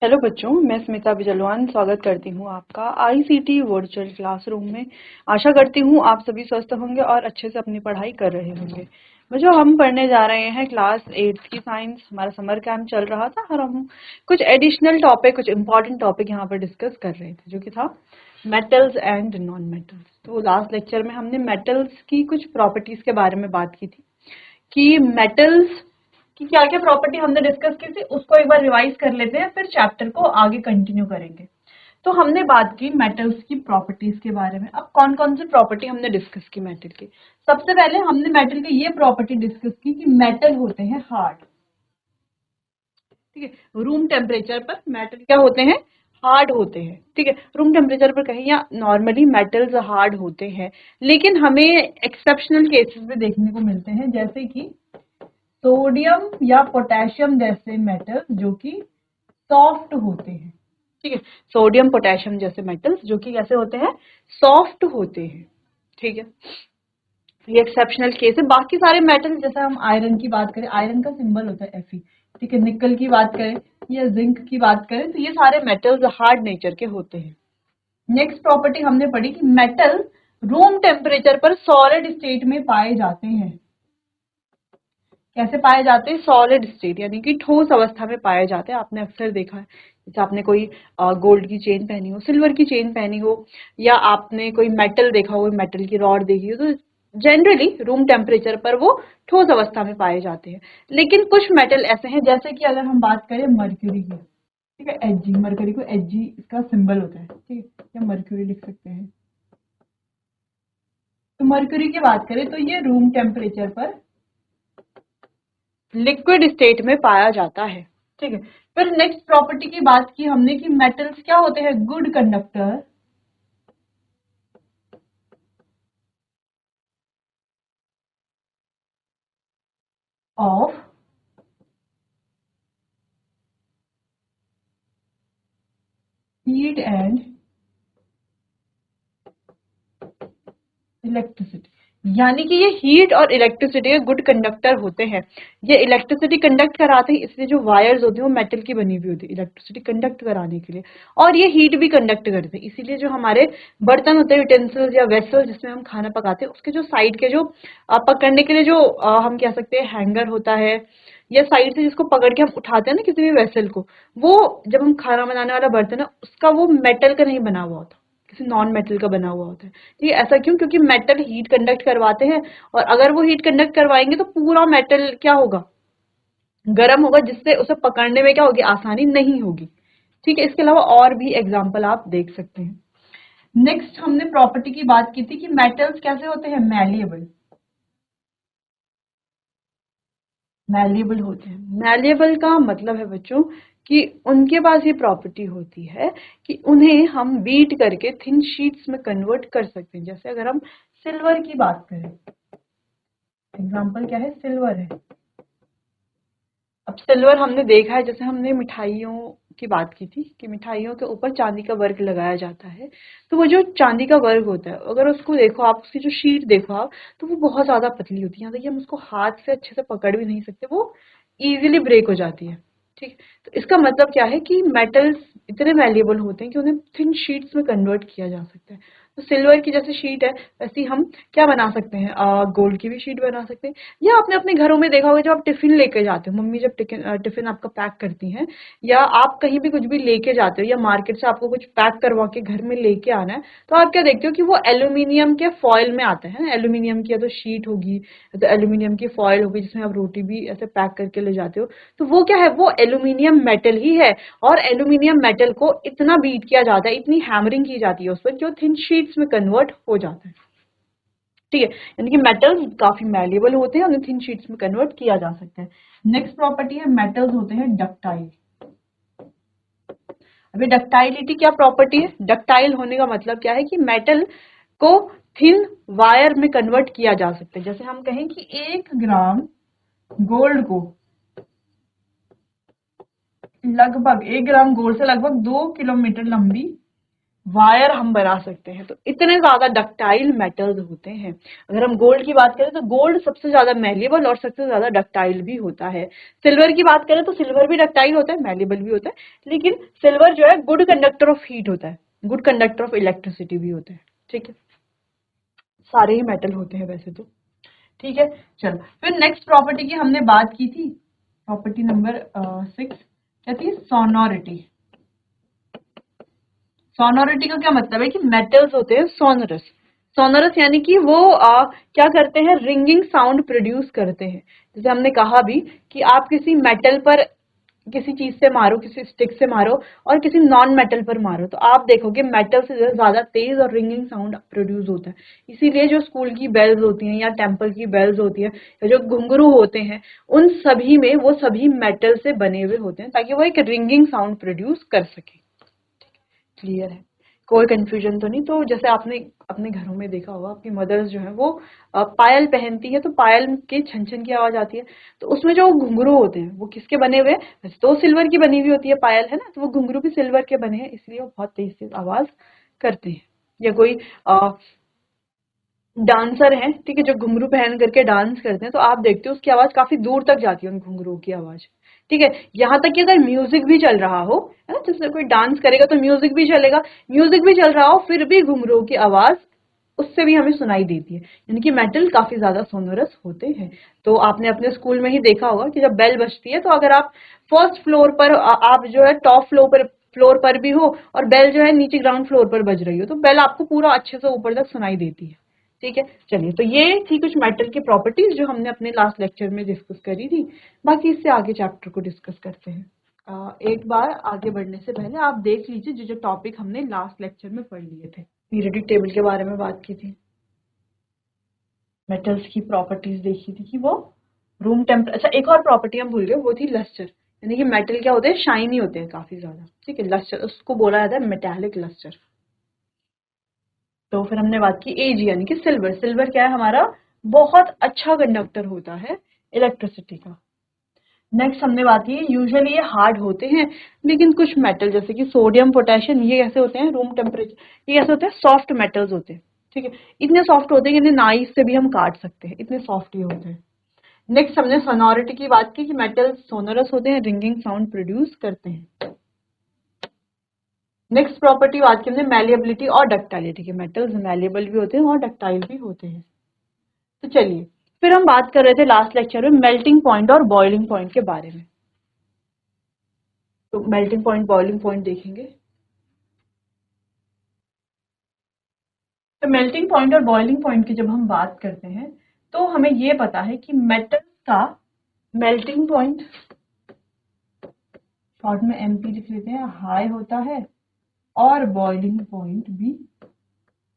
Hello बच्चों, मैं स्मिता बिजलवान स्वागत करती हूँ आपका आईसीटी वर्चुअल क्लासरूम में। आशा करती हूँ आप सभी स्वस्थ होंगे और अच्छे से अपनी पढ़ाई कर रहे होंगे। बच्चों, हम पढ़ने जा रहे हैं क्लास 8 की साइंस। हमारा समर कैंप चल रहा था और हम कुछ एडिशनल टॉपिक, कुछ इंपॉर्टेंट टॉपिक यहाँ पर डिस्कस कर रहे थे, जो कि था मेटल्स एंड नॉन मेटल्स। तो लास्ट लेक्चर में हमने मेटल्स की कुछ प्रॉपर्टीज के बारे में बात की थी कि मेटल्स कि क्या क्या प्रॉपर्टी हमने डिस्कस की थी, उसको एक बार रिवाइज कर लेते हैं, फिर चैप्टर को आगे कंटिन्यू करेंगे। तो हमने बात की मेटल्स की प्रॉपर्टीज के बारे में। अब कौन कौन सी प्रॉपर्टी हमने डिस्कस की मेटल की? सबसे पहले हमने मेटल की ये प्रॉपर्टी डिस्कस की कि मेटल होते हैं हार्ड। ठीक है, रूम टेम्परेचर पर मेटल क्या होते हैं? हार्ड होते हैं। ठीक है, रूम टेम्परेचर पर कहीं या नॉर्मली मेटल्स हार्ड होते हैं, लेकिन हमें एक्सेप्शनल केसेस में देखने को मिलते हैं, जैसे कि सोडियम या पोटेशियम जैसे मेटल जो कि सॉफ्ट होते हैं। ठीक है, सोडियम पोटेशियम जैसे मेटल्स जो कि कैसे होते हैं? सॉफ्ट होते हैं। ठीक है, ये एक्सेप्शनल केस है। बाकी सारे मेटल, जैसे हम आयरन की बात करें, आयरन का सिंबल होता है Fe। ठीक है, निकल की बात करें या जिंक की बात करें, तो ये सारे मेटल्स हार्ड नेचर के होते हैं। नेक्स्ट प्रॉपर्टी हमने पढ़ी कि मेटल रूम टेम्परेचर पर सॉलिड स्टेट में पाए जाते हैं। कैसे पाए जाते हैं? सॉलिड स्टेट, यानी कि ठोस अवस्था में पाए जाते हैं। आपने अक्सर देखा है, जैसे आपने कोई गोल्ड की चेन पहनी हो, सिल्वर की चेन पहनी हो, या आपने कोई मेटल देखा हो, मेटल की रॉड देखी हो, तो जनरली रूम टेम्परेचर पर वो ठोस अवस्था में पाए जाते हैं। लेकिन कुछ मेटल ऐसे हैं, जैसे कि अगर हम बात करें मर्क्यूरी की, ठीक है, Ag, मरकरी को Ag इसका सिंबल होता है, ठीक है, या मर्क्यूरी लिख सकते हैं। तो मर्क्यूरी की बात करें तो ये रूम टेम्परेचर पर लिक्विड स्टेट में पाया जाता है। ठीक है, फिर नेक्स्ट प्रॉपर्टी की बात की हमने कि मेटल्स क्या होते हैं? Good conductor of heat and electricity, यानी कि ये हीट और इलेक्ट्रिसिटी के गुड कंडक्टर होते हैं। ये इलेक्ट्रिसिटी कंडक्ट कराते हैं, इसलिए जो वायर्स होती है वो मेटल की बनी हुई होती है इलेक्ट्रिसिटी कंडक्ट कराने के लिए, और ये हीट भी कंडक्ट करते हैं। इसीलिए जो हमारे बर्तन होते हैं, यूटेंसिल्स या वेसल्स जिसमें हम खाना पकाते हैं, उसके जो साइड के जो पकड़ने के लिए जो हम कह सकते हैं हैंगर होता है, या साइड से जिसको पकड़ के हम उठाते हैं ना किसी भी वेसल को, वो जब हम खाना बनाने वाला बर्तन है उसका, वो मेटल का नहीं बना हुआ होता, किसी नॉन मेटल का बना हुआ होता है। ठीक है, ऐसा क्यों? क्योंकि मेटल हीट कंडक्ट करवाते हैं, और अगर वो हीट कंडक्ट करवाएंगे तो पूरा मेटल क्या होगा? गर्म होगा, जिससे उसे पकड़ने में क्या होगी? आसानी नहीं होगी। ठीक है, इसके अलावा और भी एग्जाम्पल आप देख सकते हैं। नेक्स्ट हमने प्रॉपर्टी की बात की थी कि मेटल्स कैसे होते हैं? मैलिएबल। मैलिएबल होते हैं। मैलिएबल का मतलब है बच्चों कि उनके पास ये प्रॉपर्टी होती है कि उन्हें हम बीट करके थिन शीट्स में कन्वर्ट कर सकते हैं। जैसे अगर हम सिल्वर की बात करें, एग्जाम्पल क्या है? सिल्वर है। अब सिल्वर हमने देखा है, जैसे हमने मिठाइयों की बात की थी कि मिठाइयों के ऊपर चांदी का वर्क लगाया जाता है, तो वो जो चांदी का वर्क होता है, अगर उसको देखो आप, उसकी जो शीट देखो आप, तो वो बहुत ज्यादा पतली होती है, यहाँ तक कि हम उसको हाथ से अच्छे से पकड़ भी नहीं सकते, वो इजीली ब्रेक हो जाती है। ठीक, तो इसका मतलब क्या है कि मेटल्स इतने वैल्यूएबल होते हैं कि उन्हें थिन शीट्स में कन्वर्ट किया जा सकता है। तो सिल्वर की जैसे शीट है, वैसे हम क्या बना सकते हैं? गोल्ड की भी शीट बना सकते हैं। या आपने अपने घरों में देखा होगा, जब आप टिफिन लेके जाते हो, मम्मी जब टिफिन आपका पैक करती हैं, या आप कहीं भी कुछ भी लेके जाते हो, या मार्केट से आपको कुछ पैक करवा के घर में लेके आना है, तो आप क्या देखते हो कि वो एल्यूमिनियम के फॉइल में आता है। एल्यूमिनियम की या तो शीट होगी, या तो एल्यूमिनियम की फॉइल होगी, जिसमें आप रोटी भी ऐसे पैक करके ले जाते हो। तो वो क्या है? वो एल्यूमिनियम मेटल ही है, और एल्यूमिनियम मेटल को इतना बीट किया जाता है, इतनी हैमरिंग की जाती है उस पर, जो थिन शीट्स में कन्वर्ट हो जाता है। ठीक है, यानी कि मेटल्स काफी मैल्येबल होते हैं, उन्हें थिन शीट्स में कन्वर्ट किया जा सकता है। नेक्स्ट प्रॉपर्टी है, मेटल्स होते हैं डक्टाइल। अभी डक्टाइलिटी क्या प्रॉपर्टी है? डक्टाइल होने का मतलब क्या है कि मेटल को थिन वायर में कन्वर्ट किया जा सकता है। जैसे हम कहें कि 1 ग्राम गोल्ड को लगभग 1 ग्राम गोल्ड से लगभग 2 किलोमीटर लंबी वायर हम बना सकते हैं। तो इतने ज्यादा डक्टाइल मेटल्स होते हैं। अगर हम गोल्ड की बात करें तो गोल्ड सबसे ज्यादा मेलेबल और सबसे ज्यादा डक्टाइल भी होता है। सिल्वर की बात करें तो सिल्वर भी डक्टाइल होता है, मेलेबल भी होता है, लेकिन सिल्वर जो है गुड कंडक्टर ऑफ हीट होता है, गुड कंडक्टर ऑफ इलेक्ट्रिसिटी भी होता है। ठीक है, सारे ही मेटल होते हैं वैसे तो। ठीक है, चलो फिर नेक्स्ट प्रॉपर्टी की हमने बात की थी, प्रॉपर्टी नंबर 6 क्या थी? सोनोरिटी। सोनोरिटी का क्या मतलब है कि मेटल्स होते हैं सोनरस। सोनरस यानी कि वो क्या करते हैं, रिंगिंग साउंड प्रोड्यूस करते हैं। जैसे हमने कहा भी कि आप किसी मेटल पर किसी चीज से मारो, किसी स्टिक से मारो और किसी नॉन मेटल पर मारो, तो आप देखोगे मेटल से ज्यादा तेज और रिंगिंग साउंड प्रोड्यूस होता है। इसीलिए जो स्कूल की बेल्स होती हैं या टेम्पल की बेल्स होती है या जो घुंघरू होते हैं, उन सभी में वो सभी मेटल से बने हुए होते हैं ताकि वो एक रिंगिंग साउंड प्रोड्यूस कर सके। क्लियर है? कोई कंफ्यूजन तो नहीं? तो जैसे आपने अपने घरों में देखा होगा, आपकी मदर्स जो है वो पायल पहनती है तो पायल के छन छन की आवाज आती है। तो उसमें जो घुंघरू होते हैं वो किसके बने हुए हैं? वैसे तो सिल्वर की बनी हुई होती है पायल, है ना, तो वो घुंघरू भी सिल्वर के बने हैं, इसलिए वो बहुत तेज तेज आवाज करते हैं। या कोई डांसर हैं, ठीक है, जो घुंघरू पहन करके डांस करते हैं, तो आप देखते हो उसकी आवाज काफी दूर तक जाती है, उन घुंघरू की आवाज। ठीक है, यहाँ तक कि अगर म्यूजिक भी चल रहा हो, है ना, जैसे कोई डांस करेगा तो म्यूजिक भी चलेगा, म्यूजिक भी चल रहा हो फिर भी घुंघरू की आवाज उससे भी हमें सुनाई देती है। यानी कि मेटल काफी ज्यादा सोनोरस होते हैं। तो आपने अपने स्कूल में ही देखा होगा कि जब बेल बजती है तो अगर आप फर्स्ट फ्लोर पर आप जो है टॉप फ्लोर पर भी हो और बेल जो है नीचे ग्राउंड फ्लोर पर बज रही हो, तो बेल आपको पूरा अच्छे से ऊपर तक सुनाई देती है। ठीक है, चलिए, तो ये थी कुछ मेटल की प्रॉपर्टीज जो हमने अपने लास्ट लेक्चर में डिस्कस करी थी। बाकी इससे आगे चैप्टर को डिस्कस करते हैं। एक बार आगे बढ़ने से पहले आप देख लीजिए जो जो टॉपिक हमने लास्ट लेक्चर में पढ़ लिए थे। पीरियोडिक टेबल के बारे में बात की थी, मेटल्स की प्रॉपर्टीज देखी थी कि वो रूम टेम्परेचर। अच्छा, एक और प्रॉपर्टी हम भूल गए, वो थी लस्टर। यानी कि मेटल क्या होते हैं, शाइनी होते हैं काफी ज्यादा। ठीक है, लस्टर उसको बोला जाता है मेटालिक लस्टर। तो फिर हमने बात की एज यानी कि सिल्वर। सिल्वर क्या है हमारा, बहुत अच्छा कंडक्टर होता है इलेक्ट्रिसिटी का। नेक्स्ट हमने बात की यूजुअली ये हार्ड होते हैं, लेकिन कुछ मेटल जैसे कि सोडियम पोटेशियम ये कैसे होते हैं रूम टेम्परेचर, ये कैसे होते हैं, सॉफ्ट मेटल्स होते हैं। ठीक है, इतने सॉफ्ट होते हैं कि इन्हें नाइफ से भी हम काट सकते हैं, इतने सॉफ्ट ये होते हैं। नेक्स्ट हमने सोनोरिटी की बात की कि मेटल्स सोनोरस होते हैं, रिंगिंग साउंड प्रोड्यूस करते हैं। नेक्स्ट प्रॉपर्टी बात की हमने मैलिएबिलिटी और डक्टाइलिटी की। मेटल्स मैलिएबल भी होते हैं और डक्टाइल भी होते हैं। तो चलिए, फिर हम बात कर रहे थे लास्ट लेक्चर में मेल्टिंग पॉइंट और बॉइलिंग पॉइंट के बारे में। तो मेल्टिंग पॉइंट, बॉइलिंग पॉइंट देखेंगे। तो मेल्टिंग पॉइंट और बॉइलिंग पॉइंट की जब हम बात करते हैं तो हमें ये पता है कि मेटल्स का मेल्टिंग पॉइंट, शॉर्ट में एमपी लिख लेते हैं, हाई होता है और बॉइलिंग पॉइंट भी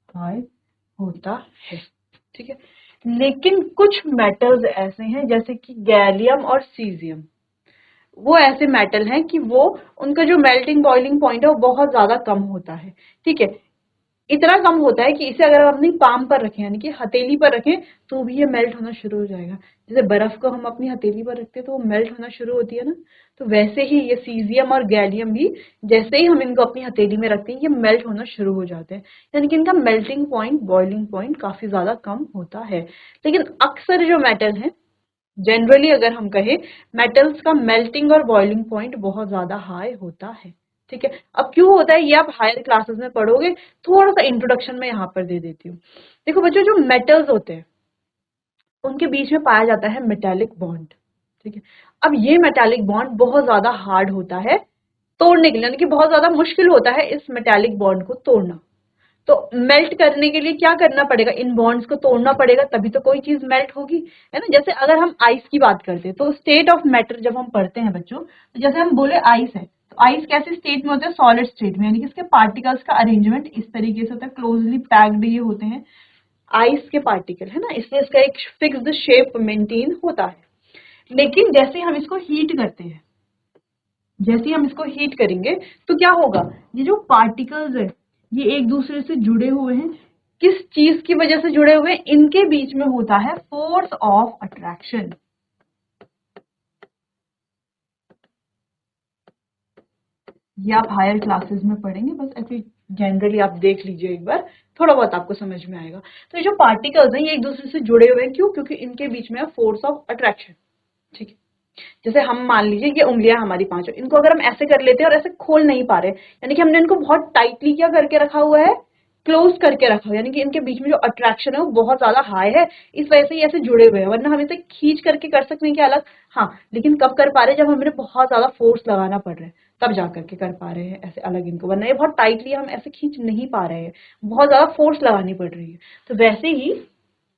हाई होता है। ठीक है, लेकिन कुछ मेटल्स ऐसे हैं जैसे कि गैलियम और सीजियम, वो ऐसे मेटल हैं कि वो उनका जो मेल्टिंग बॉइलिंग पॉइंट है वो बहुत ज्यादा कम होता है। ठीक है, इतना कम होता है कि इसे अगर हम अपनी पाम पर रखें यानी कि हथेली पर रखें तो भी ये मेल्ट होना शुरू हो जाएगा। जैसे बर्फ को हम अपनी हथेली पर रखते हैं तो वो मेल्ट होना शुरू होती है ना, तो वैसे ही ये सीजियम और गैलियम भी जैसे ही हम इनको अपनी हथेली में रखते हैं ये मेल्ट होना शुरू हो जाते हैं। यानी कि इनका मेल्टिंग पॉइंट, बॉइलिंग पॉइंट काफी ज्यादा कम होता है। लेकिन अक्सर जो मेटल है, जनरली अगर हम कहें, मेटल्स का मेल्टिंग और बॉइलिंग पॉइंट बहुत ज्यादा हाई होता है। ठीक है, अब क्यों होता है ये आप हायर क्लासेस में पढ़ोगे, थोड़ा सा इंट्रोडक्शन में यहाँ पर दे देती हूँ। देखो बच्चों, जो मेटल्स होते हैं उनके बीच में पाया जाता है मेटालिक बॉन्ड। ठीक है, अब ये मेटालिक बॉन्ड बहुत ज्यादा हार्ड होता है तोड़ने के लिए, यानी कि बहुत ज्यादा मुश्किल होता है इस मेटालिक बॉन्ड को तोड़ना। तो मेल्ट करने के लिए क्या करना पड़ेगा, इन बॉन्ड्स को तोड़ना पड़ेगा, तभी तो कोई चीज मेल्ट होगी, है ना। जैसे अगर हम आइस की बात करते हैं तो स्टेट ऑफ मैटर जब हम पढ़ते हैं बच्चों, तो जैसे हम बोले आइस है, तो आइस कैसे स्टेट में होता है, सॉलिड स्टेट में, यानी कि इसके पार्टिकल्स का अरेंजमेंट इस तरीके से होता है, क्लोजली पैक्ड ये होते हैं आइस के पार्टिकल, है ना, इसलिए इसका एक फिक्स्ड शेप मेंटेन होता है। लेकिन जैसे हम इसको हीट करते हैं, जैसे ही हम इसको हीट करेंगे तो क्या होगा, ये जो पार्टिकल्स है ये एक दूसरे से जुड़े हुए हैं, किस चीज की वजह से जुड़े हुए हैं, इनके बीच में होता है फोर्स ऑफ अट्रैक्शन। ये आप हायर क्लासेस में पढ़ेंगे, बस ऐसे जनरली आप देख लीजिए एक बार, थोड़ा बहुत आपको समझ में आएगा। तो ये जो पार्टिकल्स हैं ये एक दूसरे से जुड़े हुए हैं, क्यों? क्योंकि इनके बीच में है फोर्स ऑफ अट्रैक्शन। ठीक है, जैसे हम मान लीजिए ये उंगलियां हमारी पांचों, इनको अगर हम ऐसे कर लेते हैं और ऐसे खोल नहीं पा रहे, यानी कि हमने इनको बहुत टाइटली क्या करके रखा हुआ है, क्लोज करके रखा हुआ है, यानी कि इनके बीच में जो अट्रैक्शन है वो बहुत ज्यादा हाई है, इस वजह से ये ऐसे जुड़े हुए हैं। वरना हम इसे खींच करके कर सकते हैं क्या अलग, हाँ, लेकिन कब कर पा रहे हैं? जब हमें बहुत ज्यादा फोर्स लगाना पड़ रहा है तब जा करके कर पा रहे हैं ऐसे अलग इनको, वरना ये बहुत टाइटली हम ऐसे खींच नहीं पा रहे हैं, बहुत ज्यादा फोर्स लगानी पड़ रही है। तो वैसे ही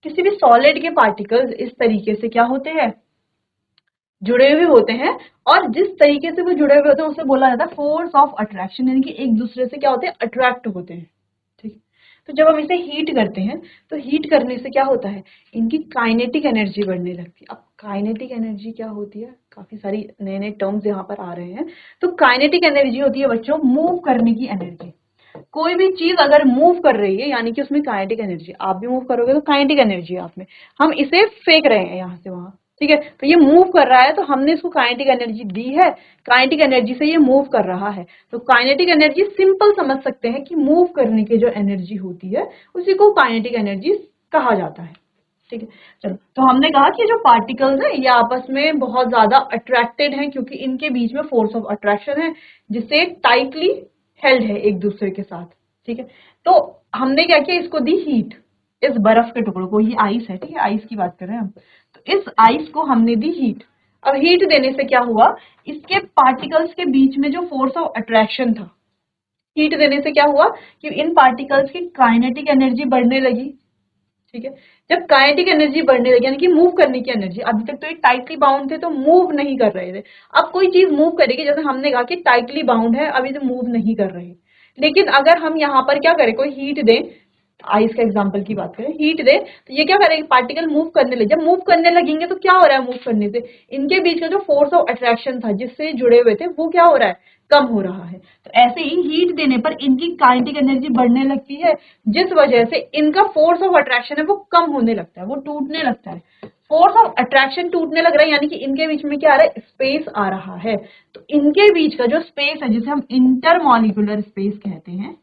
किसी भी सॉलिड के पार्टिकल्स इस तरीके से क्या होते हैं, जुड़े हुए होते हैं, और जिस तरीके से वो जुड़े हुए होते हैं उसे बोला जाता है फोर्स ऑफ अट्रैक्शन, यानी कि एक दूसरे से क्या होते हैं, अट्रैक्ट होते हैं। ठीक है, तो जब हम इसे हीट करते हैं तो हीट करने से क्या होता है, इनकी काइनेटिक एनर्जी बढ़ने लगती है। अब काइनेटिक एनर्जी क्या होती है, काफी सारी नए नए टर्म्स यहाँ पर आ रहे हैं। तो काइनेटिक एनर्जी होती है बच्चों मूव करने की एनर्जी। कोई भी चीज अगर मूव कर रही है यानी कि उसमें काइनेटिक एनर्जी, आप भी मूव करोगे तो काइनेटिक एनर्जी है आप में। हम इसे फेंक रहे हैं यहाँ से वहां, ठीक है, तो ये मूव कर रहा है तो हमने इसको काइनेटिक एनर्जी दी है, काइनेटिक एनर्जी से ये मूव कर रहा है। तो काइनेटिक एनर्जी सिंपल समझ सकते हैं कि मूव करने की जो एनर्जी होती है उसी को काइनेटिक एनर्जी कहा जाता है। ठीक है, चलो, तो हमने कहा कि जो पार्टिकल्स हैं ये आपस में बहुत ज्यादा अट्रैक्टेड हैं क्योंकि इनके बीच में फोर्स ऑफ अट्रैक्शन है, जिससे टाइटली हेल्ड है एक दूसरे के साथ। ठीक है, तो हमने क्या किया, इसको दी हीट, इस बर्फ के टुकड़ों को, ये आइस है, ठीक है, आइस की बात कर रहे हैं हम, तो इस आइस को हमने दी हीट। अब हीट देने से क्या हुआ, इसके पार्टिकल्स के बीच में जो फोर्स ऑफ अट्रैक्शन था, हीट देने से क्या हुआ कि इन पार्टिकल्स की काइनेटिक एनर्जी बढ़ने लगी। ठीक है, जब काइनेटिक एनर्जी बढ़ने लगी यानी कि मूव करने की एनर्जी, अभी तक तो ये टाइटली बाउंड थे तो मूव नहीं कर रहे थे, अब कोई चीज मूव करेगी, जैसे हमने कहा कि टाइटली बाउंड है अभी तो मूव नहीं कर रही, लेकिन अगर हम यहाँ पर क्या करें, कोई हीट दें, आइस का एग्जांपल की बात करें, हीट दे तो ये क्या करेंगे, पार्टिकल मूव करने लगे। जब मूव करने लगेंगे तो क्या हो रहा है, मूव करने से इनके बीच का जो फोर्स ऑफ अट्रैक्शन था जिससे जुड़े हुए थे वो क्या हो रहा है, कम हो रहा है। तो ऐसे ही हीट देने पर इनकी काइनेटिक एनर्जी बढ़ने लगती है, जिस वजह से इनका फोर्स ऑफ अट्रैक्शन है वो कम होने लगता है, वो टूटने लगता है। फोर्स ऑफ अट्रैक्शन टूटने लग रहा है यानी कि इनके बीच में क्या आ रहा है, स्पेस आ रहा है। तो इनके बीच का जो स्पेस है जिसे हम इंटरमॉलिक्यूलर स्पेस कहते हैं,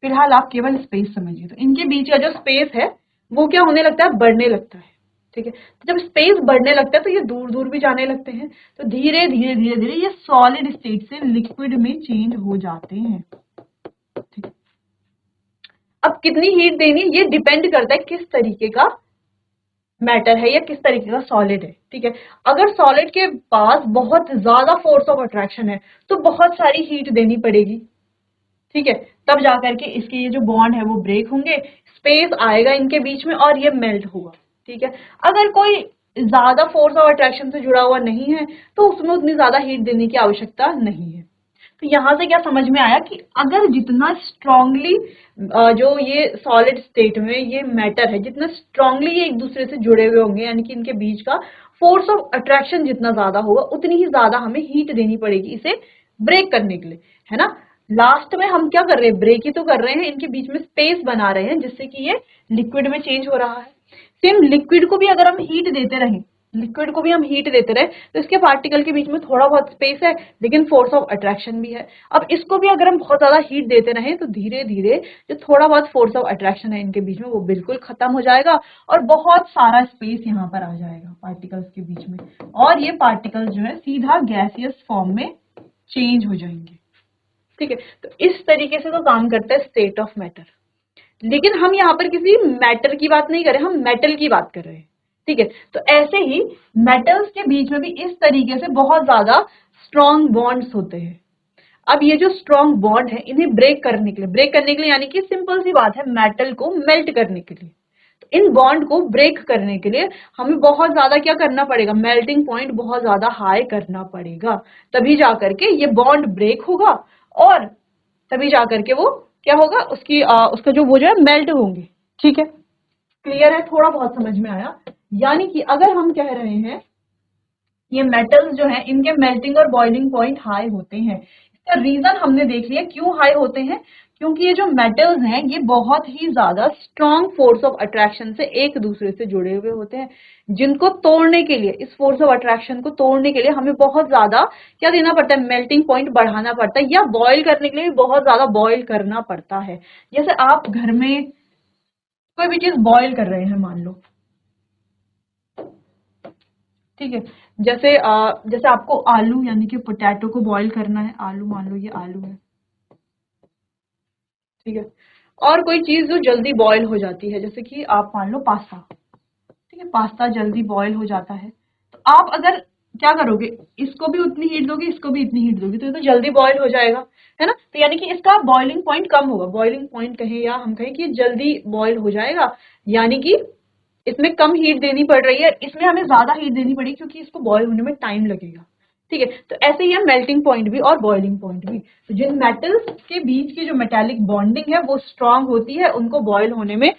फिलहाल आप केवल स्पेस समझिए, तो इनके बीच का जो स्पेस है वो क्या होने लगता है, बढ़ने लगता है। ठीक है, तो जब स्पेस बढ़ने लगता है तो ये दूर दूर भी जाने लगते हैं, तो धीरे धीरे धीरे धीरे ये सॉलिड स्टेट से लिक्विड में चेंज हो जाते हैं। ठीक है, अब कितनी हीट देनी ये डिपेंड करता है किस तरीके का मैटर है या किस तरीके का सॉलिड है। ठीक है, अगर सॉलिड के पास बहुत ज्यादा फोर्स ऑफ अट्रैक्शन है तो बहुत सारी हीट देनी पड़ेगी। ठीक है, तब जाकर के इसके ये जो बॉन्ड है वो ब्रेक होंगे, स्पेस आएगा इनके बीच में और ये मेल्ट होगा। ठीक है, अगर कोई ज्यादा फोर्स ऑफ अट्रैक्शन से जुड़ा हुआ नहीं है तो उसमें उतनी ज्यादा हीट देने की आवश्यकता नहीं है। तो यहां से क्या समझ में आया कि अगर जितना स्ट्रांगली जो ये सॉलिड स्टेट में ये मैटर है, जितना स्ट्रांगली ये एक दूसरे से जुड़े हुए होंगे यानी कि इनके बीच का फोर्स ऑफ अट्रैक्शन जितना ज्यादा होगा उतनी ही ज्यादा हमें हीट देनी पड़ेगी इसे ब्रेक करने के लिए, है ना। लास्ट में हम क्या कर रहे हैं, ब्रेक ही तो कर रहे हैं, इनके बीच में स्पेस बना रहे हैं जिससे कि ये लिक्विड में चेंज हो रहा है। सेम लिक्विड को भी अगर हम हीट देते रहें, लिक्विड को भी हम हीट देते रहे तो इसके पार्टिकल के बीच में थोड़ा बहुत स्पेस है लेकिन फोर्स ऑफ अट्रैक्शन भी है। अब इसको भी अगर हम बहुत ज्यादा हीट देते रहें तो धीरे धीरे जो थोड़ा बहुत फोर्स ऑफ अट्रैक्शन है इनके बीच में वो बिल्कुल खत्म हो जाएगा और बहुत सारा स्पेस यहाँ पर आ जाएगा पार्टिकल्स के बीच में, और ये पार्टिकल जो है सीधा गैसियस फॉर्म में चेंज हो जाएंगे। ठीक है, तो इस तरीके से तो काम करता है स्टेट ऑफ मैटर। लेकिन हम यहाँ पर किसी मैटर की बात नहीं कर रहे, हम मेटल की बात कर रहे हैं। ठीक है, तो ऐसे ही मेटल्स के बीच में भी इस तरीके से बहुत ज्यादा स्ट्रॉन्ग बॉन्ड्स होते हैं। अब ये जो स्ट्रॉन्ग बॉन्ड है इन्हें ब्रेक करने के लिए यानी कि सिंपल सी बात है मेटल को मेल्ट करने के लिए, तो इन बॉन्ड को ब्रेक करने के लिए हमें बहुत ज्यादा क्या करना पड़ेगा, मेल्टिंग पॉइंट बहुत ज्यादा हाई करना पड़ेगा, तभी जाकर के ये बॉन्ड ब्रेक होगा और तभी जाकर के वो क्या होगा, उसका जो वो जो है मेल्ट होंगे। ठीक है, क्लियर है, थोड़ा बहुत समझ में आया। यानी कि अगर हम कह रहे हैं ये मेटल्स जो हैं इनके मेल्टिंग और बॉइलिंग पॉइंट हाई होते हैं, इसका रीजन हमने देख लिया क्यों हाई होते हैं, क्योंकि ये जो मेटल्स हैं ये बहुत ही ज्यादा स्ट्रॉन्ग फोर्स ऑफ अट्रैक्शन से एक दूसरे से जुड़े हुए होते हैं, जिनको तोड़ने के लिए, इस फोर्स ऑफ अट्रैक्शन को तोड़ने के लिए हमें बहुत ज्यादा क्या देना पड़ता है, मेल्टिंग पॉइंट बढ़ाना पड़ता है, या बॉयल करने के लिए भी बहुत ज्यादा बॉयल करना पड़ता है। जैसे आप घर में कोई भी चीज बॉयल कर रहे हैं मान लो, ठीक है, जैसे आपको आलू यानी कि पोटैटो को बॉईल करना है, आलू मान लो ये आलू है, ठीक है, और कोई चीज जो जल्दी बॉईल हो जाती है, जैसे कि आप मान लो पास्ता, ठीक है, पास्ता जल्दी बॉईल हो जाता है, तो आप अगर क्या करोगे, इसको भी उतनी हीट दोगे, इसको भी इतनी हीट दोगे, तो ये तो जल्दी बॉईल हो जाएगा, है ना। तो यानी कि इसका बॉइलिंग पॉइंट कम होगा, बॉइलिंग पॉइंट कहें या हम कहें कि जल्दी बॉईल हो जाएगा, यानी कि इसमें कम हीट देनी पड़ रही है, इसमें हमें ज्यादा हीट देनी पड़ेगी क्योंकि इसको बॉयल होने में टाइम लगेगा, ठीक है। तो ऐसे ही है मेल्टिंग पॉइंट भी और बॉइलिंग पॉइंट भी। तो जिन मेटल्स के बीच की जो मेटालिक बॉन्डिंग है वो स्ट्रांग होती है, उनको बॉयल होने में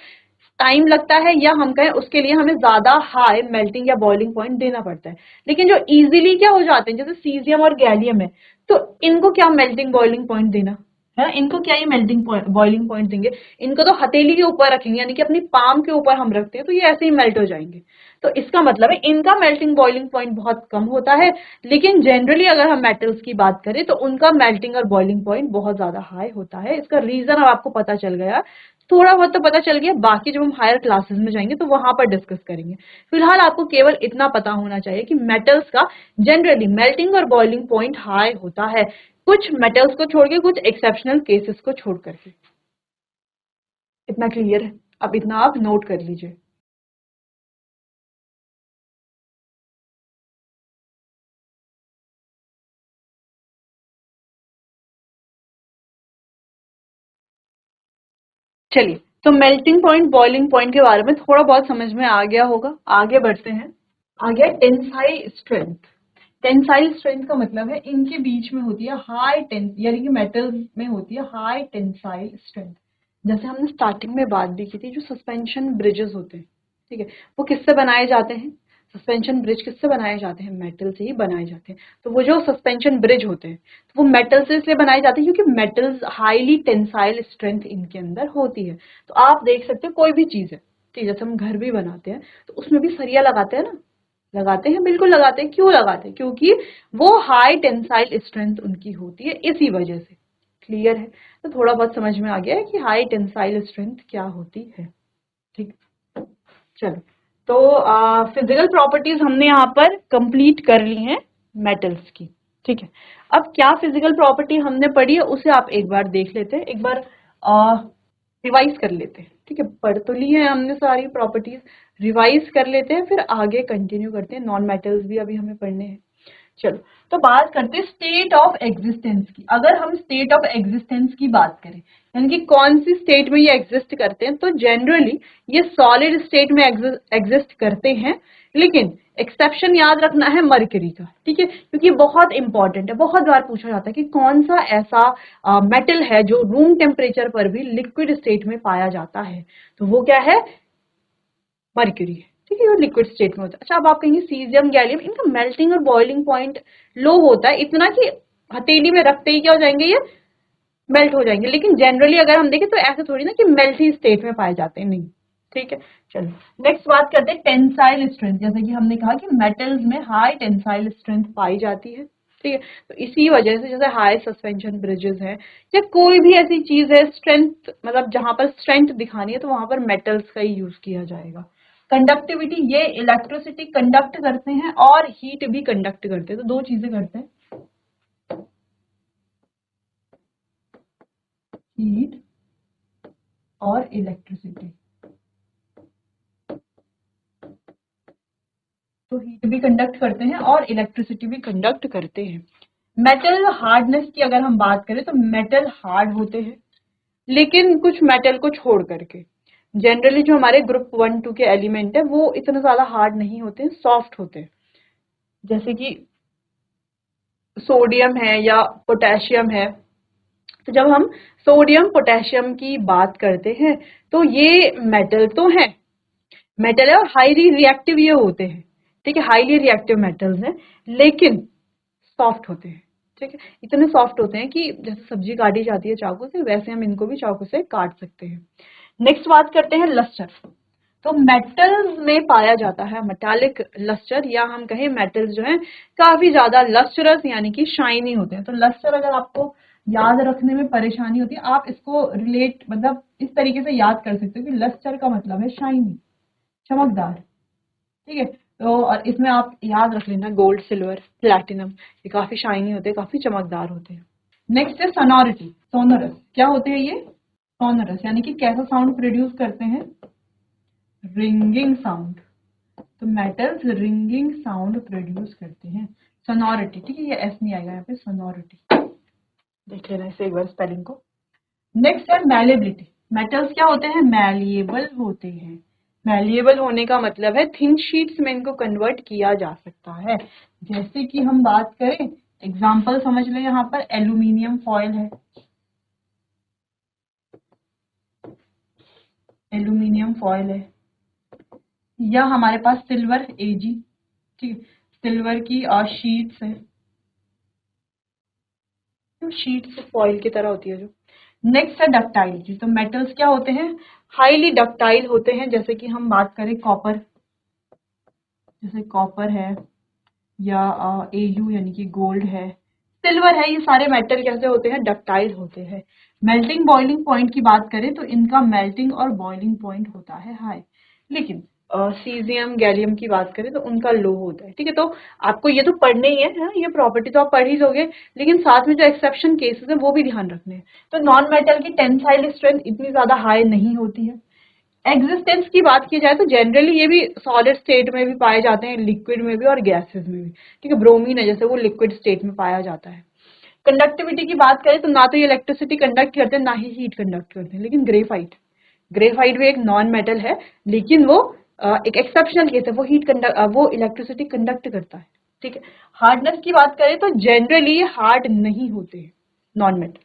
टाइम लगता है, या हम कहें उसके लिए हमें ज्यादा हाई मेल्टिंग या बॉइलिंग पॉइंट देना पड़ता है। लेकिन जो इजीली क्या हो जाते हैं, जैसे सीजियम और गैलियम है, तो इनको क्या मेल्टिंग बॉइलिंग पॉइंट देना है, इनको क्या ये मेल्टिंग बॉइलिंग पॉइंट देंगे, इनको तो हथेली के ऊपर रखेंगे, यानी कि अपनी पाम के ऊपर हम रखते हैं तो ये ऐसे ही मेल्ट हो जाएंगे। तो इसका मतलब है इनका मेल्टिंग बॉइलिंग पॉइंट बहुत कम होता है, लेकिन जनरली अगर हम मेटल्स की बात करें तो उनका मेल्टिंग और बॉइलिंग पॉइंट बहुत ज्यादा हाई होता है। इसका रीजन अब आपको पता चल गया, थोड़ा बहुत तो पता चल गया, बाकी जब हम हायर क्लासेस में जाएंगे तो वहां पर डिस्कस करेंगे। फिलहाल आपको केवल इतना पता होना चाहिए कि मेटल्स का जनरली मेल्टिंग और बॉइलिंग पॉइंट हाई होता है, कुछ मेटल्स को छोड़ के, कुछ एक्सेप्शनल केसेस को छोड़ करके। इतना क्लियर है, अब इतना आप नोट कर लीजिए। चलिए, तो मेल्टिंग पॉइंट बॉइलिंग पॉइंट के बारे में थोड़ा बहुत समझ में आ गया होगा, आगे बढ़ते हैं। आ गया टेंसाइल स्ट्रेंथ। टेंसाइल स्ट्रेंथ का मतलब है इनके बीच में होती है हाई टेंस, यानी कि मेटल्स में होती है हाई टेंसाइल स्ट्रेंथ। जैसे हमने स्टार्टिंग में बात भी की थी, जो सस्पेंशन ब्रिजेस होते हैं, ठीक है, वो किससे बनाए जाते हैं, सस्पेंशन ब्रिज किससे बनाए जाते हैं, मेटल से ही बनाए जाते हैं। तो वो जो सस्पेंशन ब्रिज होते हैं तो वो मेटल से इसलिए बनाए जाते हैं क्योंकि मेटल्स हाईली टेंसाइल स्ट्रेंथ इनके अंदर होती है। तो आप देख सकते हो कोई भी चीज है, ठीक है, जैसे हम घर भी बनाते हैं तो उसमें भी सरिया लगाते हैं ना, लगाते हैं, बिल्कुल लगाते हैं। क्यों लगाते हैं, क्योंकि वो हाई टेंसाइल स्ट्रेंथ उनकी होती है, इसी वजह से। क्लियर है, तो थोड़ा बहुत समझ में आ गया है कि हाई टेंसाइल स्ट्रेंथ क्या होती है, ठीक। चलो, तो फिजिकल प्रॉपर्टीज हमने यहाँ पर कंप्लीट कर ली हैं मेटल्स की, ठीक है। अब क्या फिजिकल प्रॉपर्टी हमने पढ़ी है उसे आप एक बार देख लेते हैं, एक बार रिवाइज कर लेते हैं, ठीक है। पढ़ तो ली है हमने सारी प्रॉपर्टीज, रिवाइज कर लेते हैं, फिर आगे कंटिन्यू करते हैं। नॉन मेटल्स भी अभी हमें पढ़ने हैं। चलो, तो बात करते हैं स्टेट ऑफ एग्जिस्टेंस की। अगर हम स्टेट ऑफ एग्जिस्टेंस की बात करें, यानी कि कौन सी स्टेट में ये एग्जिस्ट करते हैं, तो जनरली ये सॉलिड स्टेट में एग्जिस्ट करते हैं, लेकिन एक्सेप्शन याद रखना है मरकरी का, ठीक है, क्योंकि बहुत इंपॉर्टेंट है। बहुत बार पूछा जाता है कि कौन सा ऐसा मेटल है जो रूम टेम्परेचर पर भी लिक्विड स्टेट में पाया जाता है, तो वो क्या है, मर्क्यूरी है, ठीक है, वो लिक्विड स्टेट में होता है। अच्छा, अब आप कहेंगे सीजियम गैलियम, इनका मेल्टिंग और बॉइलिंग पॉइंट लो होता है, इतना कि हथेली में रखते ही क्या हो जाएंगे, ये मेल्ट हो जाएंगे। लेकिन जनरली अगर हम देखें तो ऐसे थोड़ी ना कि मेल्ट ही स्टेट में पाए जाते हैं, नहीं, ठीक है। चलो, नेक्स्ट बात करते हैं टेंसाइल स्ट्रेंथ। जैसे कि हमने कहा कि मेटल्स में हाई टेंसाइल स्ट्रेंथ पाई जाती है, ठीक है, तो इसी वजह से जैसे हाई सस्पेंशन ब्रिजेस है या कोई भी ऐसी चीज है, स्ट्रेंथ मतलब जहां पर स्ट्रेंथ दिखानी है तो वहां पर मेटल्स का ही यूज किया जाएगा। कंडक्टिविटी, ये इलेक्ट्रिसिटी कंडक्ट करते हैं और हीट भी कंडक्ट करते हैं, तो दो चीजें करते हैं, हीट और इलेक्ट्रिसिटी। तो हीट भी कंडक्ट करते हैं और इलेक्ट्रिसिटी भी कंडक्ट करते हैं। मेटल हार्डनेस की अगर हम बात करें तो मेटल हार्ड होते हैं, लेकिन कुछ मेटल को छोड़ करके जनरली जो हमारे ग्रुप 1 2 के एलिमेंट है वो इतना ज्यादा हार्ड नहीं होते हैं, सॉफ्ट होते हैं। जैसे कि सोडियम है या पोटेशियम है। तो जब हम सोडियम पोटेशियम की बात करते हैं तो ये मेटल तो है, मेटल है और हाईली रिएक्टिव ये होते हैं, ठीक है, हाईली रिएक्टिव मेटल्स हैं, लेकिन सॉफ्ट होते हैं, ठीक है, इतने सॉफ्ट होते हैं कि जैसे सब्जी काटी जाती है चाकू से, वैसे हम इनको भी चाकू से काट सकते हैं। नेक्स्ट बात करते हैं लस्टर। तो मेटल्स में पाया जाता है मेटालिक लस्टर, या हम कहें मेटल्स जो है काफी ज्यादा लस्टरस यानी कि शाइनी होते हैं। तो लस्टर अगर आपको याद रखने में परेशानी होती है, आप इसको रिलेट मतलब इस तरीके से याद कर सकते हो कि लस्टर का मतलब है शाइनी, चमकदार। ठीक है, तो और इसमें आप याद रख लेना गोल्ड, सिल्वर, प्लैटिनम, ये काफी शाइनी होते हैं, काफी चमकदार होते हैं। नेक्स्ट है सोनोरिटी, सोनोरस। क्या होते हैं ये? सोनोरस यानी कि कैसा साउंड प्रोड्यूस करते हैं? Ringing sound. तो मेटल्स रिंगिंग साउंड प्रोड्यूस करते हैं। सोनोरिटी, ठीक है, ये एस नहीं आएगा यहाँ पे, सोनोरिटी देख लेना इसे एक बार स्पेलिंग को। नेक्स्ट है मैलेबिलिटी। मेटल्स क्या होते हैं? मैलिएबल होते हैं। मैलिएबल होने का मतलब है थिन शीट्स में इनको कन्वर्ट किया जा सकता है। जैसे कि हम बात करें, एग्जांपल समझ लें, यहाँ पर एल्यूमिनियम फॉयल है, एल्यूमिनियम फॉयल है, या हमारे पास सिल्वर एजी, ठीक है, सिल्वर की शीट्स है, तो शीट्स फॉयल की तरह होती है जो। नेक्स्ट है डक्टाइलिटी। तो मेटल्स क्या होते हैं? हाईली डक्टाइल होते हैं। जैसे कि हम बात करें कॉपर, जैसे कॉपर है, या एयू यानी कि गोल्ड है, सिल्वर है, ये सारे मेटल कैसे होते हैं? डक्टाइल होते हैं। मेल्टिंग बॉइलिंग पॉइंट की बात करें तो इनका मेल्टिंग और बॉइलिंग पॉइंट होता है हाई, लेकिन सीजियम गैलियम की बात करें तो उनका लो होता है। ठीक है, तो आपको ये तो पढ़ने ही है, ये प्रॉपर्टी तो आप पढ़ ही लोगे, लेकिन साथ में जो एक्सेप्शन केसेस है वो भी ध्यान रखने हैं। तो नॉन मेटल की टेंसाइल स्ट्रेंथ इतनी ज्यादा हाई नहीं होती है। एग्जिस्टेंस की बात की जाए तो जनरली ये भी सॉलिड स्टेट में भी पाए जाते हैं, लिक्विड में भी और गैसेस में भी। ठीक है, ब्रोमीन है जैसे, वो लिक्विड स्टेट में पाया जाता है। कंडक्टिविटी की बात करें तो ना तो ये इलेक्ट्रिसिटी कंडक्ट करते हैं, ना ही हीट कंडक्ट करते हैं। लेकिन ग्रेफाइट, ग्रेफाइट भी एक नॉन मेटल है, लेकिन वो एक एक्सेप्शनल केस है, वो वो इलेक्ट्रिसिटी कंडक्ट करता है। ठीक है, हार्डनेस की बात करें तो जनरली हार्ड नहीं होते हैं नॉन मेटल।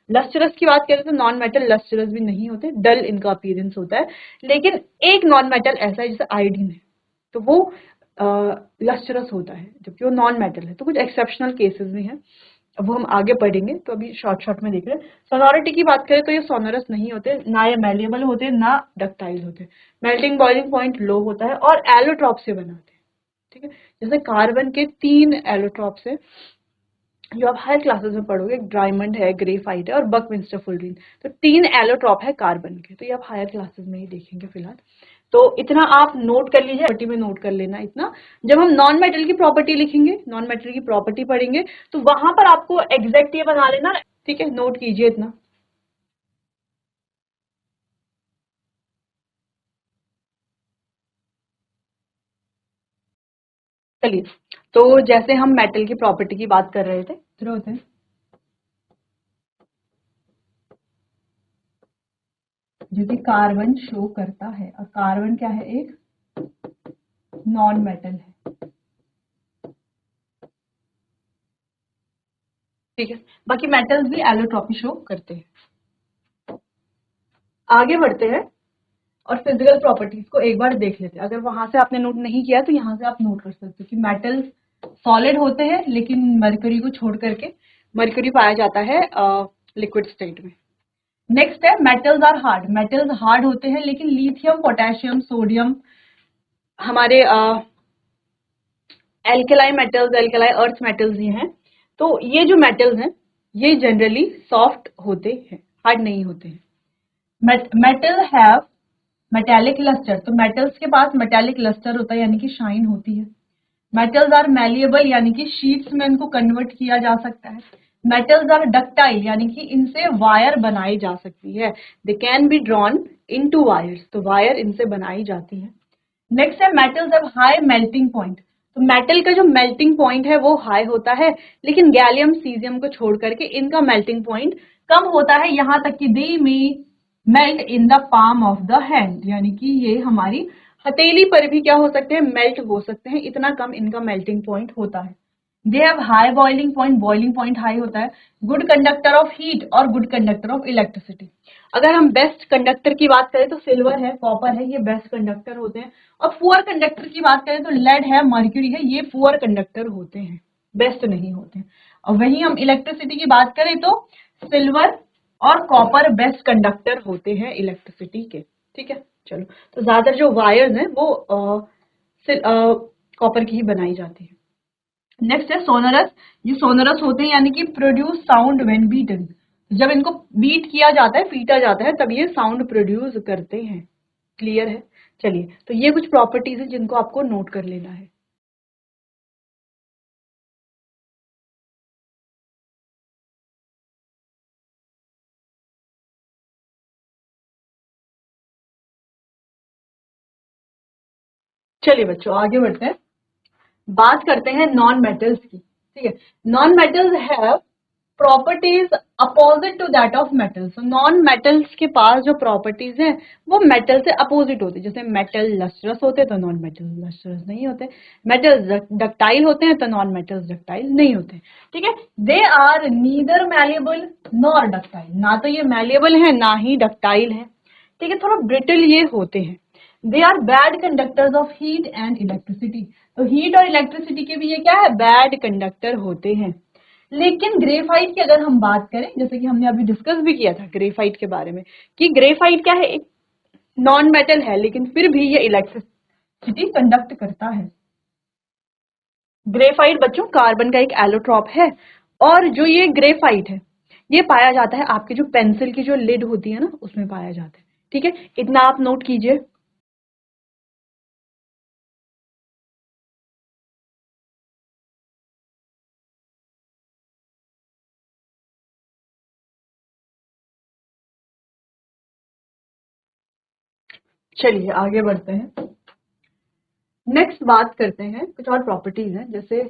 लस्टरस की बात करें तो नॉन मेटल लस्टरस भी नहीं होते, डल इनका अपीयरेंस होता है। लेकिन एक नॉन मेटल ऐसा है जैसे आयोडीन है, तो वो लस्टरस होता है, जबकि वो नॉन मेटल है। तो कुछ एक्सेप्शनल केसेस भी हैं, अब वो हम आगे पढ़ेंगे, तो अभी शॉर्ट में देख रहे हैं। सोनोरिटी की बात करें तो ये सोनोरस नहीं होते, ना ये मैलिएबल होते, ना डक्टाइल होते। मेल्टिंग बॉइलिंग पॉइंट लो होता है और एलोट्रॉप से बनाते हैं। ठीक है, जैसे कार्बन के 3 एलोट्रॉप्स है जो आप हायर क्लासेस में पढ़ोगे, डायमंड है, ग्रेफाइट है और बकमिंस्टर फुलरीन। तो 3 एलोट्रॉप है कार्बन के, तो ये आप हायर क्लासेस में ही देखेंगे फिलहाल। तो इतना आप नोट कर लीजिए, प्रॉपर्टी में नोट कर लेना इतना। जब हम नॉन मेटल की प्रॉपर्टी लिखेंगे, नॉन मेटल की प्रॉपर्टी पढ़ेंगे, तो वहां पर आपको एग्जैक्ट ये बना लेना। ठीक है, नोट कीजिए इतना। चलिए, तो जैसे हम मेटल की प्रॉपर्टी की बात कर रहे थे, होते हैं जो कि कार्बन शो करता है, और कार्बन क्या है? एक नॉन मेटल है। ठीक है, बाकी मेटल्स भी एलोट्रॉपी शो करते हैं। आगे बढ़ते हैं और फिजिकल प्रॉपर्टीज को एक बार देख लेते हैं। अगर वहां से आपने नोट नहीं किया तो यहाँ से आप नोट कर सकते हो कि मेटल्स सॉलिड होते हैं, लेकिन मरकरी को छोड़ करके, मरकरी पाया जाता है लिक्विड स्टेट में। नेक्स्ट है metals are hard. Metals hard होते हैं, लेकिन लिथियम, पोटेशियम, सोडियम हमारे alkali metals, alkali earth metals ही हैं। तो ये जो मेटल्स हैं ये जनरली सॉफ्ट होते हैं, हार्ड नहीं होते हैं। Metal have metallic lustre. तो मेटल्स के पास मेटेलिक लस्टर होता है, यानी कि शाइन होती है। मेटल्स आर मैलिएबल, यानी कि शीट्स में इनको कन्वर्ट किया जा सकता है। मेटल्स आर डक्टाइल, यानी कि इनसे वायर बनाई जा सकती है। They can be drawn into wires, तो वायर इनसे बनाई जाती है। नेक्स्ट है metals have high melting point. तो मेटल का जो मेल्टिंग पॉइंट है वो हाई होता है, लेकिन गैलियम सीजियम को छोड़ करके इनका मेल्टिंग पॉइंट कम होता है, यहां तक कि दे में melt in the palm of the hand, यानी कि ये हमारी हथेली पर भी क्या हो सकते हैं? मेल्ट हो सकते हैं, इतना कम इनका मेल्टिंग पॉइंट होता है। They have high boiling point high होता है। गुड कंडक्टर ऑफ हीट और गुड कंडक्टर ऑफ इलेक्ट्रिसिटी। अगर हम बेस्ट कंडक्टर की बात करें तो सिल्वर है, कॉपर है, ये बेस्ट कंडक्टर होते हैं। और पुअर कंडक्टर की बात करें तो लेड है, मर्क्यूरी है, ये पुअर कंडक्टर होते हैं, बेस्ट नहीं होते हैं। और वहीं हम इलेक्ट्रिसिटी की बात करें तो सिल्वर और कॉपर बेस्ट कंडक्टर होते हैं इलेक्ट्रिसिटी के। ठीक है, चलो, तो ज्यादातर जो वायर्स हैं वो कॉपर की ही बनाई जाती है। नेक्स्ट है सोनरस। ये सोनरस होते हैं यानी कि प्रोड्यूस साउंड व्हेन बीटन। जब इनको बीट किया जाता है, पीटा जाता है, तब ये साउंड प्रोड्यूस करते हैं। क्लियर है? चलिए, तो ये कुछ प्रॉपर्टीज है जिनको आपको नोट कर लेना है। चलिए बच्चों, आगे बढ़ते हैं, बात करते हैं नॉन मेटल्स की। ठीक है, non metals have properties opposite to that of metals. Non metals के पास जो प्रॉपर्टीज हैं वो मेटल से अपोजिट होती है। जैसे मेटल लस्ट्रस होते हैं तो नॉन मेटल लस्ट्रस नहीं होते, मेटल डक्टाइल होते हैं तो नॉन मेटल्स डक्टाइल नहीं होते। ठीक है, they are neither malleable nor ductile. ना तो ये मैलेबल है ना ही डक्टाइल है। ठीक है, थोड़ा ब्रिटल ये होते हैं। They are bad conductors of heat and electricity. तो हीट और इलेक्ट्रिसिटी के भी ये क्या है, बैड कंडक्टर होते हैं। लेकिन ग्रेफाइट की अगर हम बात करें, जैसे कि हमने अभी डिस्कस भी किया था ग्रेफाइट के बारे में, कि ग्रेफाइट क्या है, एक नॉन मेटल है लेकिन फिर भी ये इलेक्ट्रिसिटी कंडक्ट करता है। ग्रेफाइट बच्चों कार्बन का एक एलोट्रॉप है, और जो ये ग्रेफाइट है ये पाया जाता है आपके जो पेंसिल की जो लिड होती है ना उसमें पाया जाता है। ठीक है, इतना आप नोट कीजिए। चलिए आगे बढ़ते हैं, नेक्स्ट बात करते हैं कुछ और प्रॉपर्टीज हैं, जैसे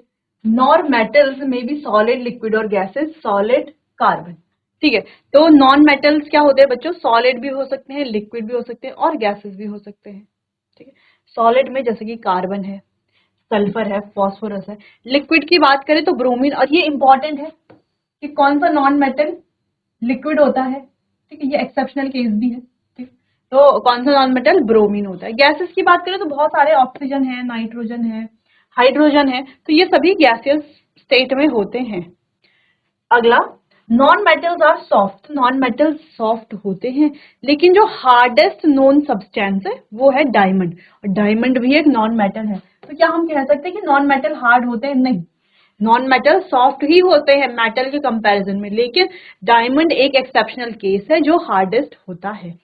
नॉन मेटल्स में भी सॉलिड लिक्विड और गैसेस, सॉलिड कार्बन। ठीक है, तो नॉन मेटल्स क्या होते हैं बच्चों, सॉलिड भी हो सकते हैं, लिक्विड भी हो सकते हैं और गैसेस भी हो सकते हैं। ठीक है, सॉलिड में जैसे कि कार्बन है, सल्फर है, फॉस्फोरस है। लिक्विड की बात करें तो ब्रोमीन, और ये इंपॉर्टेंट है कि कौन सा नॉन मेटल लिक्विड होता है। ठीक है, ये एक्सेप्शनल केस भी है। ठीक, तो कौन सा नॉन मेटल, ब्रोमीन होता है। गैसेस की बात करें तो बहुत सारे, ऑक्सीजन है, नाइट्रोजन है, हाइड्रोजन है, तो ये सभी गैसियस स्टेट में होते हैं। अगला, non metals are soft. Non metals soft होते हैं, लेकिन जो हार्डेस्ट नोन सब्सटेंस है वो है डायमंड, और डायमंड भी एक नॉन मेटल है। तो क्या हम कह सकते हैं कि नॉन मेटल हार्ड होते हैं? नहीं, नॉन मेटल सॉफ्ट ही होते हैं मेटल के कंपैरिजन में, लेकिन डायमंड एक एक्सेप्शनल केस है जो हार्डेस्ट होता है।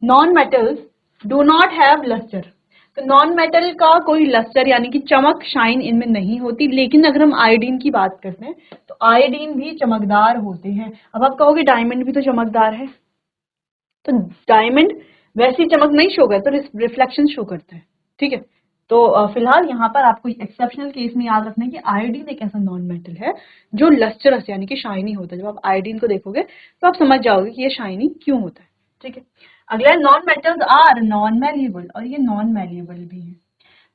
Non metals do not have lustre. तो नॉन मेटल का कोई लस्टर यानी कि चमक, शाइन इनमें नहीं होती। लेकिन अगर हम आयोडीन की बात करते हैं तो आयोडीन भी चमकदार होते हैं। अब आप कहोगे डायमंड भी तो चमकदार है, तो डायमंड वैसी चमक नहीं शो करता, तो रिफ्लेक्शन शो करता है। ठीक है, तो फिलहाल यहाँ पर आपको एक्सेप्शनल केस में याद रखना है कि आयोडीन एक ऐसा नॉन मेटल है जो लस्टरस यानी कि शाइनी होता है। जब आप आयोडीन को देखोगे तो आप समझ जाओगे कि ये शाइनी क्यों होता है। ठीक है, अगला नॉन मेटल्स आर नॉन मैल्येबल, और ये नॉन मैल्येबल भी है।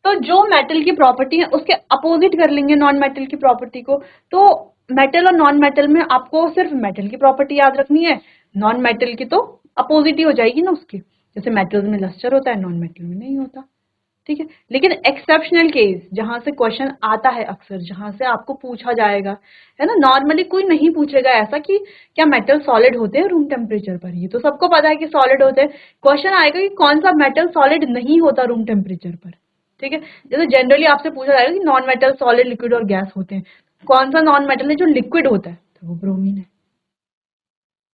तो जो मेटल की प्रॉपर्टी है उसके अपोजिट कर लेंगे नॉन मेटल की प्रॉपर्टी को। तो मेटल और नॉन मेटल में आपको सिर्फ मेटल की प्रॉपर्टी याद रखनी है, नॉन मेटल की तो अपोजिट ही हो जाएगी ना उसकी। जैसे मेटल्स में लस्टर होता है, नॉन मेटल में नहीं होता। ठीक है, लेकिन एक्सेप्शनल केस जहां से क्वेश्चन आता है अक्सर, जहां से आपको पूछा जाएगा, है ना, नॉर्मली कोई नहीं पूछेगा ऐसा कि क्या मेटल सॉलिड होते हैं रूम टेम्परेचर पर। ये तो सबको पता है कि सॉलिड होते हैं। क्वेश्चन आएगा कि कौन सा मेटल सॉलिड नहीं होता रूम टेम्परेचर पर। ठीक है, जैसे जनरली आपसे पूछा जाएगा कि नॉन मेटल, सॉलिड, लिक्विड और गैस होते हैं, कौन सा नॉन मेटल है जो लिक्विड होता है, तो वो ब्रोमीन है।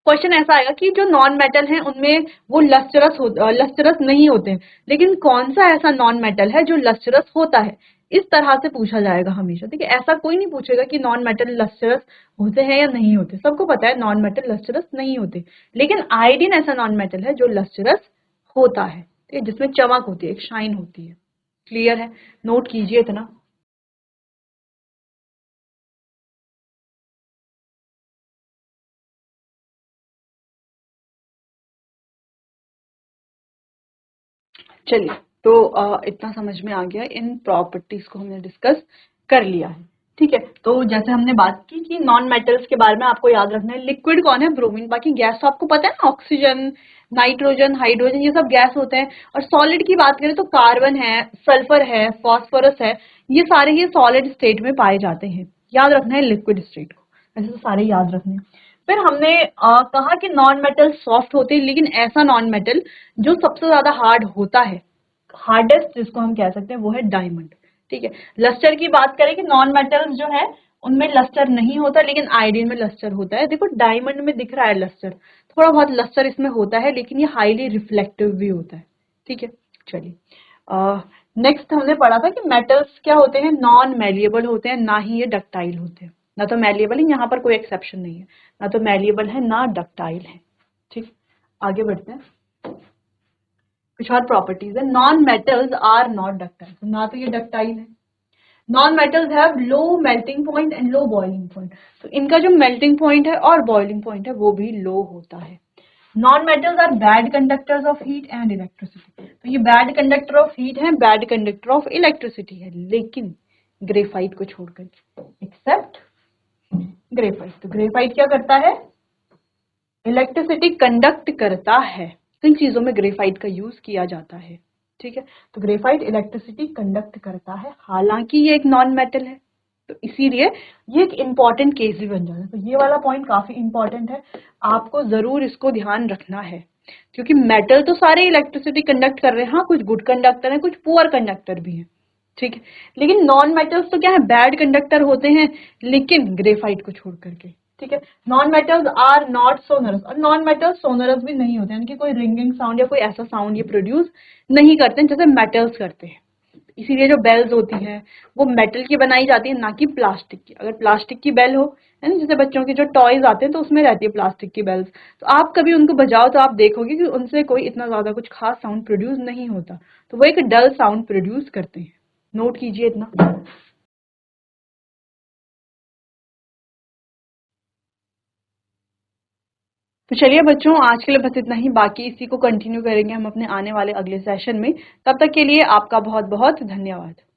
क्वेश्चन ऐसा आएगा कि जो नॉन मेटल हैं उनमें वो लस्टरस नहीं होते हैं, लेकिन कौन सा ऐसा नॉन मेटल है जो लस्टरस होता है। इस तरह से पूछा जाएगा हमेशा। ठीक है, ऐसा कोई नहीं पूछेगा कि नॉन मेटल लस्टरस होते हैं या नहीं होते। सबको पता है नॉन मेटल लस्टरस नहीं होते, लेकिन आयोडीन ऐसा नॉन मेटल है जो लस्टरस होता है। ठीक है, जिसमें चमक होती है, एक शाइन होती है। क्लियर है? नोट कीजिए इतना। चलिए, तो इतना समझ में आ गया, इन प्रॉपर्टीज को हमने डिस्कस कर लिया है। ठीक है, तो जैसे हमने बात की कि नॉन मेटल्स के बारे में आपको याद रखना है, लिक्विड कौन है, ब्रोमीन। बाकी गैस तो आपको पता है ना, ऑक्सीजन, नाइट्रोजन, हाइड्रोजन, ये सब गैस होते हैं। और सॉलिड की बात करें तो कार्बन है, सल्फर है, फॉस्फोरस है, ये सारे ही सॉलिड स्टेट में पाए जाते हैं। याद रखना है लिक्विड स्टेट को, ऐसे तो सारे याद रखने हैं। फिर हमने कहा कि नॉन मेटल सॉफ्ट होते हैं, लेकिन ऐसा नॉन मेटल जो सबसे ज्यादा हार्ड होता है, हार्डेस्ट जिसको हम कह सकते हैं वो है डायमंड। ठीक है, लस्टर की बात करें कि नॉन मेटल्स जो है उनमें लस्टर नहीं होता, लेकिन आयोडीन में लस्टर होता है। देखो डायमंड में दिख रहा है लस्टर, थोड़ा बहुत लस्टर इसमें होता है, लेकिन ये हाईली रिफ्लेक्टिव भी होता है। ठीक है, चलिए नेक्स्ट हमने पढ़ा था कि मेटल्स क्या होते हैं, नॉन मैलिएबल होते हैं, ना ही ये डक्टाइल होते हैं। ना तो मैलिएबल है, यहाँ पर कोई एक्सेप्शन नहीं है, ना तो मैलिएबल है ना डक्टाइल है। ठीक, आगे बढ़ते हैं। कुछ और प्रॉपर्टीज है, non metals are not ductile, ना तो ये डक्टाइल है। Non metals have low melting point and low boiling point, तो इनका जो मेल्टिंग पॉइंट है और बॉइलिंग पॉइंट है वो भी लो होता है। Non metals are bad conductors of heat and electricity, तो ये बैड कंडक्टर ऑफ हीट है, बैड कंडक्टर ऑफ इलेक्ट्रिसिटी है, लेकिन ग्रेफाइट को छोड़कर, एक्सेप्ट ग्रेफाइट। तो ग्रेफाइट क्या करता है, इलेक्ट्रिसिटी कंडक्ट करता है। किन चीजों में ग्रेफाइट का यूज किया जाता है। ठीक है, तो ग्रेफाइट इलेक्ट्रिसिटी कंडक्ट करता है, हालांकि ये एक नॉन मेटल है, तो इसीलिए ये एक इंपॉर्टेंट केस भी बन जाता है। तो ये वाला पॉइंट काफी इंपॉर्टेंट है, आपको जरूर इसको ध्यान रखना है, क्योंकि मेटल तो सारे इलेक्ट्रिसिटी कंडक्ट कर रहे हैं, हाँ कुछ गुड कंडक्टर है, कुछ पुअर कंडक्टर भी है। ठीक है, लेकिन नॉन मेटल्स तो क्या है, बैड कंडक्टर होते हैं, लेकिन ग्रेफाइट को छोड़ करके। ठीक है, non metals are not sonorous, और नॉन मेटल्स सोनरस भी नहीं होते, यानी कि कोई रिंगिंग साउंड या कोई ऐसा साउंड ये प्रोड्यूस नहीं करते हैं जैसे मेटल्स करते हैं। इसीलिए जो बेल्स होती हैं वो मेटल की बनाई जाती है, ना कि प्लास्टिक की। अगर प्लास्टिक की बेल हो, है ना, जैसे बच्चों के जो टॉयज आते हैं तो उसमें रहती है प्लास्टिक की बेल्स, तो आप कभी उनको बजाओ तो आप देखोगे कि उनसे कोई इतना ज्यादा कुछ खास साउंड प्रोड्यूस नहीं होता, तो वो एक डल साउंड प्रोड्यूस करते हैं। नोट कीजिए इतना। तो चलिए बच्चों, आज के लिए बस इतना ही, बाकी इसी को कंटिन्यू करेंगे हम अपने आने वाले अगले सेशन में। तब तक के लिए आपका बहुत बहुत धन्यवाद।